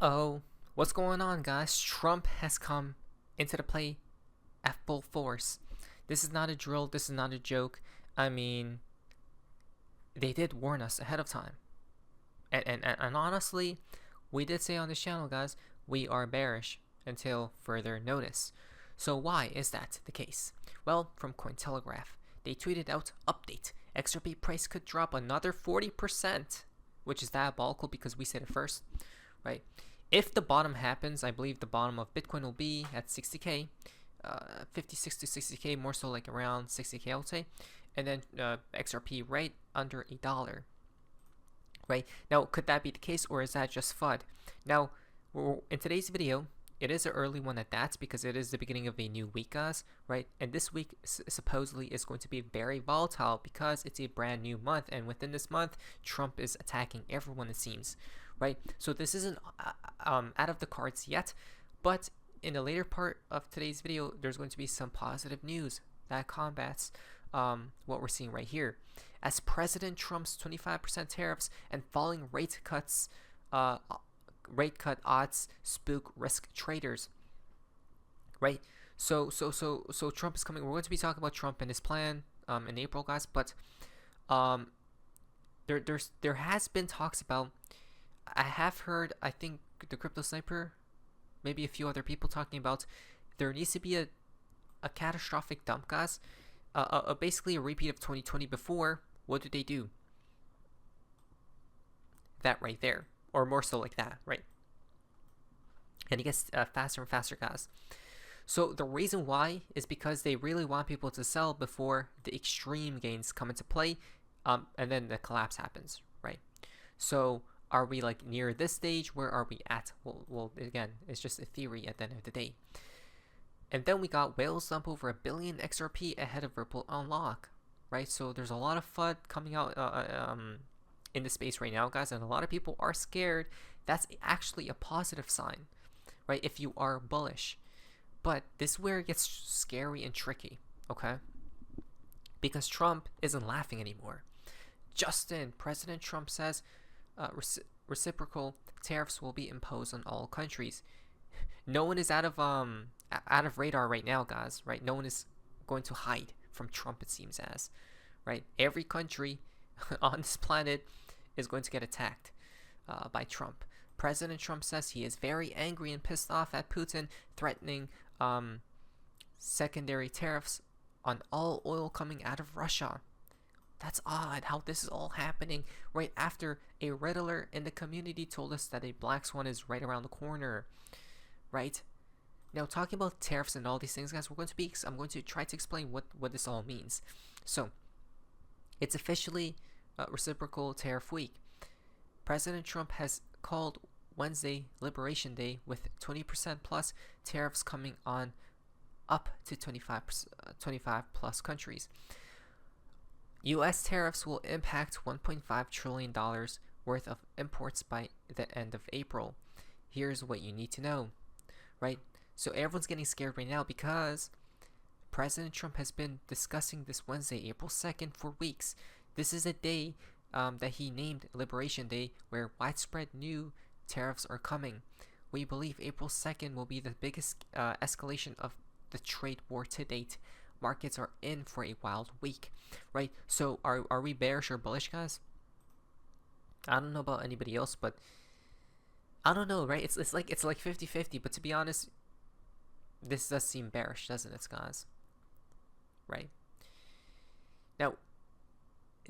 Uh-oh. What's going on, guys? Trump has come into the play at full force. This is not a drill. This is not a joke. I mean, they did warn us ahead of time. And honestly, we did say on this channel, guys, we are bearish until further notice. So why is that the case? Well, from Cointelegraph, they tweeted out, update, XRP price could drop another 40%, which is diabolical because we said it first, right? If the bottom happens, I believe the bottom of Bitcoin will be at 60k, 56 to 60k, more so like around 60k, I would say, and then XRP right under $1. Right now, could that be the case, or is that just FUD? Now, in today's video, it is an early one at that because it is the beginning of a new week, guys, right? And this week supposedly is going to be very volatile because it's a brand new month, and within this month, Trump is attacking everyone, it seems, right? So this isn't out of the cards yet, but in the later part of today's video, there's going to be some positive news that combats what we're seeing right here. As President Trump's 25% tariffs and falling rate cut odds spook risk traders. Right? So Trump is coming. We're going to be talking about Trump and his plan in April, guys. But there has been talks about. I have heard. I think the Crypto Sniper, maybe a few other people talking about. There needs to be a catastrophic dump, guys. Basically a repeat of 2020 before. What did they do? That right there. Or more so like that, right? And it gets faster and faster, guys. So the reason why is because they really want people to sell before the extreme gains come into play, and then the collapse happens, right? So are we like near this stage? Where are we at? Well, again, it's just a theory at the end of the day. And then we got whales dump over 1 billion XRP ahead of Ripple unlock, right? So there's a lot of FUD coming out in the space right now, guys, and a lot of people are scared. That's actually a positive sign, right? If you are bullish. But this is where it gets scary and tricky, okay? Because Trump isn't laughing anymore. President Trump says reciprocal tariffs will be imposed on all countries. No one is out of radar right now, guys, right? No one is going to hide from Trump, it seems as, right? Every country on this planet is going to get attacked by Trump. President Trump says he is very angry and pissed off at Putin, threatening secondary tariffs on all oil coming out of Russia. That's odd how this is all happening right after a Riddler in the community told us that a black swan is right around the corner, right? Now, talking about tariffs and all these things, guys, I'm going to try to explain what this all means. So, it's officially reciprocal tariff week. President Trump has called Wednesday Liberation Day with 20% plus tariffs coming on up to 25 plus countries. U.S. tariffs will impact $1.5 trillion worth of imports by the end of April. Here's what you need to know, right? So everyone's getting scared right now because President Trump has been discussing this Wednesday, April 2nd, for weeks. This is a day that he named Liberation Day, where widespread new tariffs are coming. We believe April 2nd will be the biggest escalation of the trade war to date. Markets are in for a wild week, right? So are we bearish or bullish, guys? I don't know about anybody else, but I don't know, right? It's like 50-50, but to be honest, this does seem bearish, doesn't it, guys? Right? Now,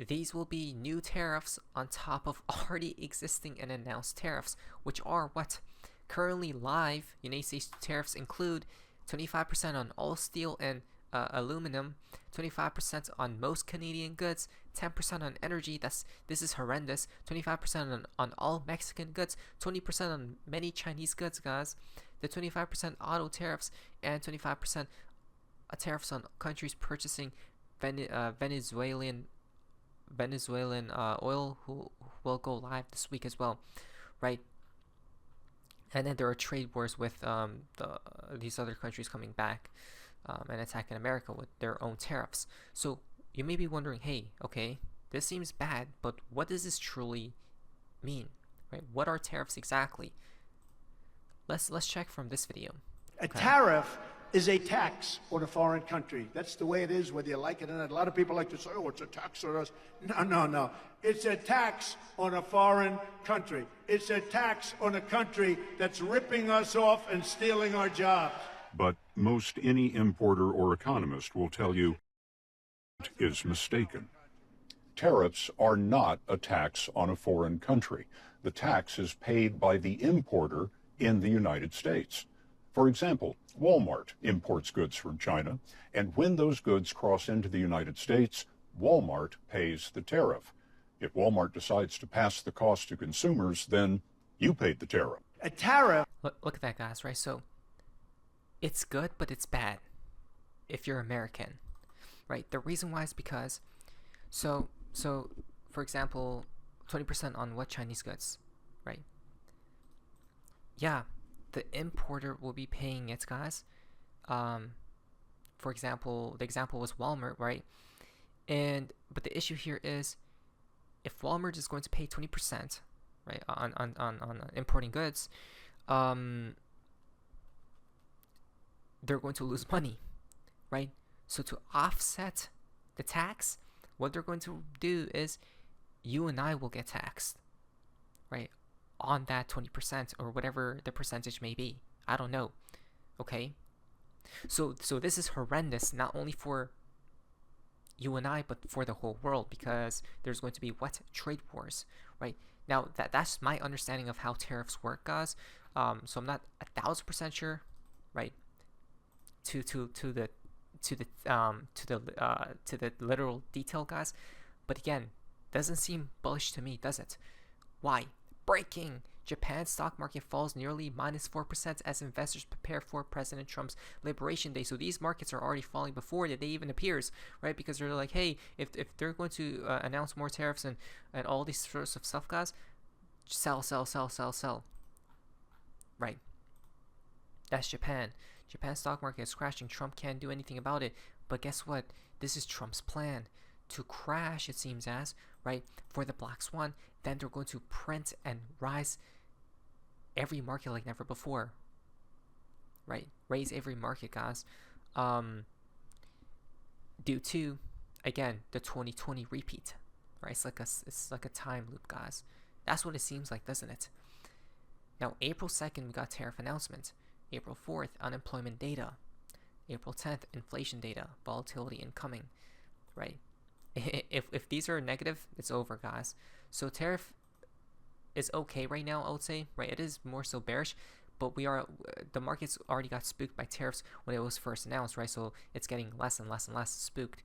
these will be new tariffs on top of already existing and announced tariffs, which are what? Currently live United States tariffs include 25% on all steel and aluminum, 25% on most Canadian goods, 10% on energy. This is horrendous. 25% on all Mexican goods, 20% on many Chinese goods, guys. The 25% auto tariffs and 25% tariffs on countries purchasing Venezuelan oil, who will go live this week as well, right? And then there are trade wars with these other countries coming back and attacking America with their own tariffs. So you may be wondering, hey, okay, this seems bad, but what does this truly mean, right? What are tariffs exactly? let's check from this video. A tariff is a tax on a foreign country. That's the way it is, whether you like it or not. A lot of people like to say, oh, it's a tax on us. No. It's a tax on a foreign country. It's a tax on a country that's ripping us off and stealing our jobs. But most any importer or economist will tell you it is mistaken. Tariffs are not a tax on a foreign country. The tax is paid by the importer in the United States. For example, Walmart imports goods from China, and when those goods cross into the United States, Walmart pays the tariff. If Walmart decides to pass the cost to consumers, then you paid the tariff. A tariff. Look at that, guys, right? So it's good, but it's bad if you're American, right? The reason why is because, so for example, 20% on what Chinese goods, right? Yeah, the importer will be paying it, guys. For example, the example was Walmart, right? But the issue here is, if Walmart is going to pay 20%, right, on importing goods, they're going to lose money, right? So to offset the tax, what they're going to do is you and I will get taxed, right, on that 20% or whatever the percentage may be. I don't know. Okay? So this is horrendous, not only for you and I, but for the whole world, because there's going to be what? Trade wars, right? Now that's my understanding of how tariffs work, guys. So I'm not 1,000% sure, right? To the literal detail, guys. But again, doesn't seem bullish to me, does it? Why? Breaking! Japan's stock market falls nearly -4% as investors prepare for President Trump's Liberation Day. So these markets are already falling before the day even appears, right? Because they're like, hey, if they're going to announce more tariffs and all these sorts of stuff, guys, sell. Right? That's Japan. Japan's stock market is crashing. Trump can't do anything about it. But guess what? This is Trump's plan to crash, it seems as, right? For the Black Swan. Then they're going to print and rise every market like never before, right? Raise every market, guys. Due to, again, the 2020 repeat, right? It's like a time loop, guys. That's what it seems like, doesn't it? Now, April 2nd, we got tariff announcement. April 4th, unemployment data. April 10th, inflation data. Volatility incoming, right? If these are negative, it's over, guys. So tariff is okay right now, I would say, right? It is more so bearish, but the markets already got spooked by tariffs when it was first announced, right? So it's getting less and less and less spooked.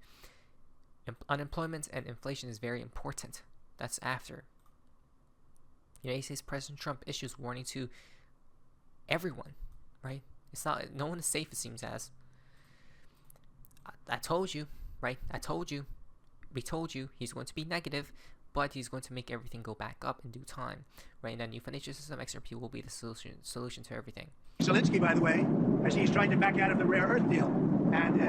Unemployment and inflation is very important. That's after. United States President Trump issues warning to everyone, right? No one is safe, it seems as. I told you, right? We told you he's going to be negative, but he's going to make everything go back up in due time, right? And that new financial system, XRP, will be the solution to everything. Zelensky, by the way, as he's trying to back out of the rare earth deal. And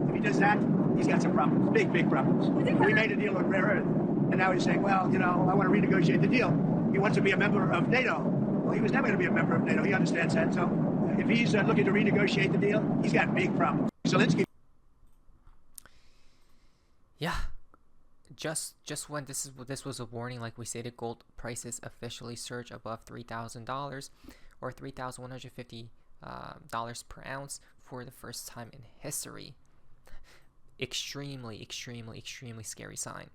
if he does that, he's got some problems, big problems. We made a deal on rare earth, and now he's saying, well, I want to renegotiate the deal. He wants to be a member of NATO. Well, he was never going to be a member of NATO. He understands that. So if he's looking to renegotiate the deal, he's got big problems. Zelensky. Yeah. Just when this was a warning, like we stated, gold prices officially surge above $3,000 or $3,150 per ounce for the first time in history. Extremely scary sign,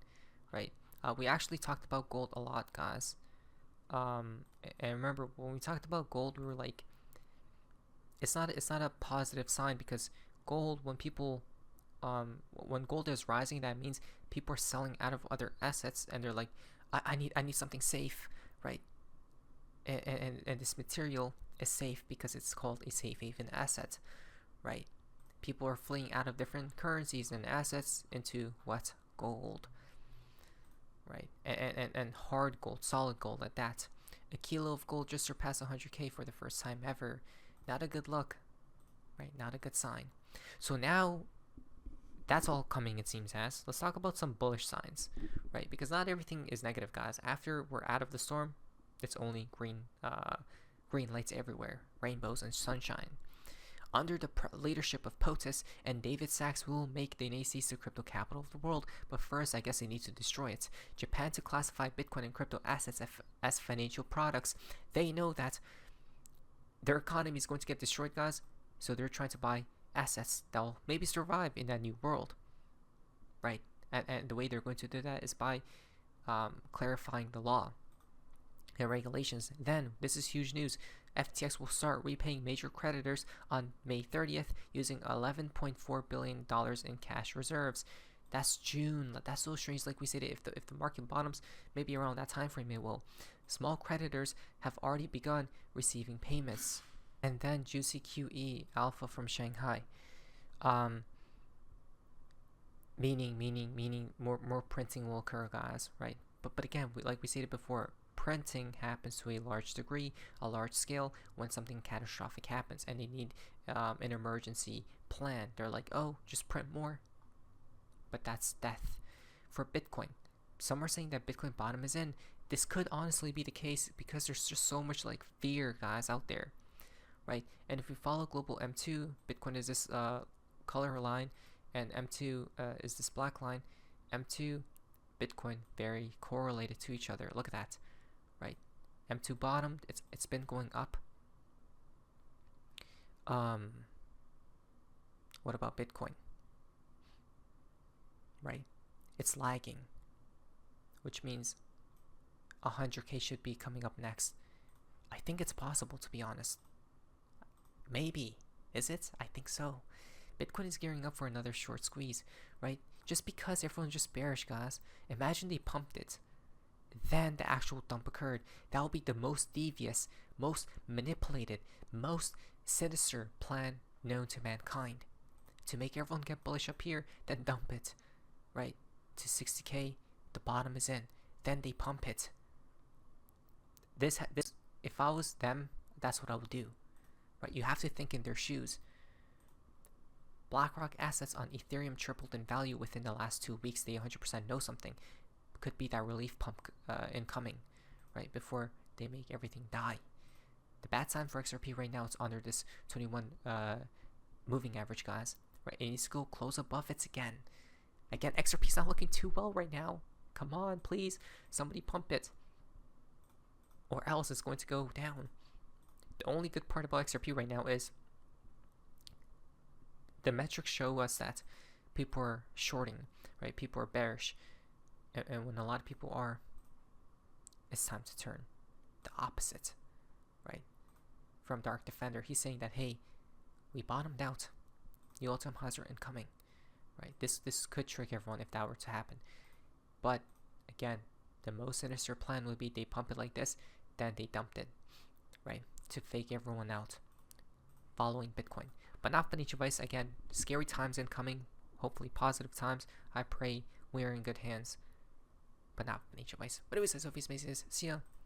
right? We actually talked about gold a lot, guys. And remember when we talked about gold, we were like, it's not a positive sign, because gold, when gold is rising, that means people are selling out of other assets, and they're like, I need something safe, right? And this material is safe because it's called a safe haven asset, right? People are fleeing out of different currencies and assets into what? Gold, right? And hard gold, solid gold at that. A kilo of gold just surpassed 100K for the first time ever. Not a good look, right? Not a good sign. So now, that's all coming, it seems as. Let's talk about some bullish signs, right? Because not everything is negative, guys. After we're out of the storm, it's only green green lights everywhere, rainbows and sunshine. Under the leadership of POTUS and David Sachs, we will make the United States the crypto capital of the world. But first, I guess they need to destroy it. Japan to classify Bitcoin and crypto assets as financial products. They know that their economy is going to get destroyed, guys. So they're trying to buy assets that will maybe survive in that new world, right? And the way they're going to do that is by clarifying the law and regulations. Then, this is huge news. FTX will start repaying major creditors on May 30th using $11.4 billion in cash reserves. That's June. That's so strange. Like we said, if the market bottoms, maybe around that time frame it will. Small creditors have already begun receiving payments. And then Juicy QE Alpha from Shanghai. Meaning more printing will occur, guys, right? But again, like we said before, printing happens to a large degree, a large scale, when something catastrophic happens and they need an emergency plan. They're like, oh, just print more. But that's death. For Bitcoin, some are saying that Bitcoin bottom is in. This could honestly be the case because there's just so much like fear, guys, out there, right? And if we follow global M2, Bitcoin is this color line, and M2 is this black line. M2, Bitcoin, very correlated to each other. Look at that, right? M2 bottomed. It's been going up. What about Bitcoin? Right, it's lagging, which means 100K should be coming up next. I think it's possible, to be honest. Maybe. Is it? I think so. Bitcoin is gearing up for another short squeeze, right? Just because everyone's just bearish, guys. Imagine they pumped it, then the actual dump occurred. That will be the most devious, most manipulated, most sinister plan known to mankind. To make everyone get bullish up here, then dump it, right? To 60K, the bottom is in. Then they pump it. This, if I was them, that's what I would do, right? You have to think in their shoes. BlackRock assets on Ethereum tripled in value within the last 2 weeks. They 100% know something. Could be that relief pump incoming, right? Before they make everything die. The bad sign for XRP right now, it's under this 21 moving average, guys. Right? It needs to go close above it again. Again, XRP's not looking too well right now. Come on, please. Somebody pump it. Or else it's going to go down. The only good part about XRP right now is the metrics show us that people are shorting, right? People are bearish. And when a lot of people are, it's time to turn. The opposite, right? From Dark Defender, he's saying that, hey, we bottomed out. New all-time highs are incoming, right? This could trick everyone if that were to happen. But again, the most sinister plan would be they pump it like this, then they dumped it, right? To fake everyone out, following Bitcoin. But not financial advice. Again, scary times incoming. Hopefully positive times. I pray we are in good hands. But not financial advice. But anyways, as always, see ya.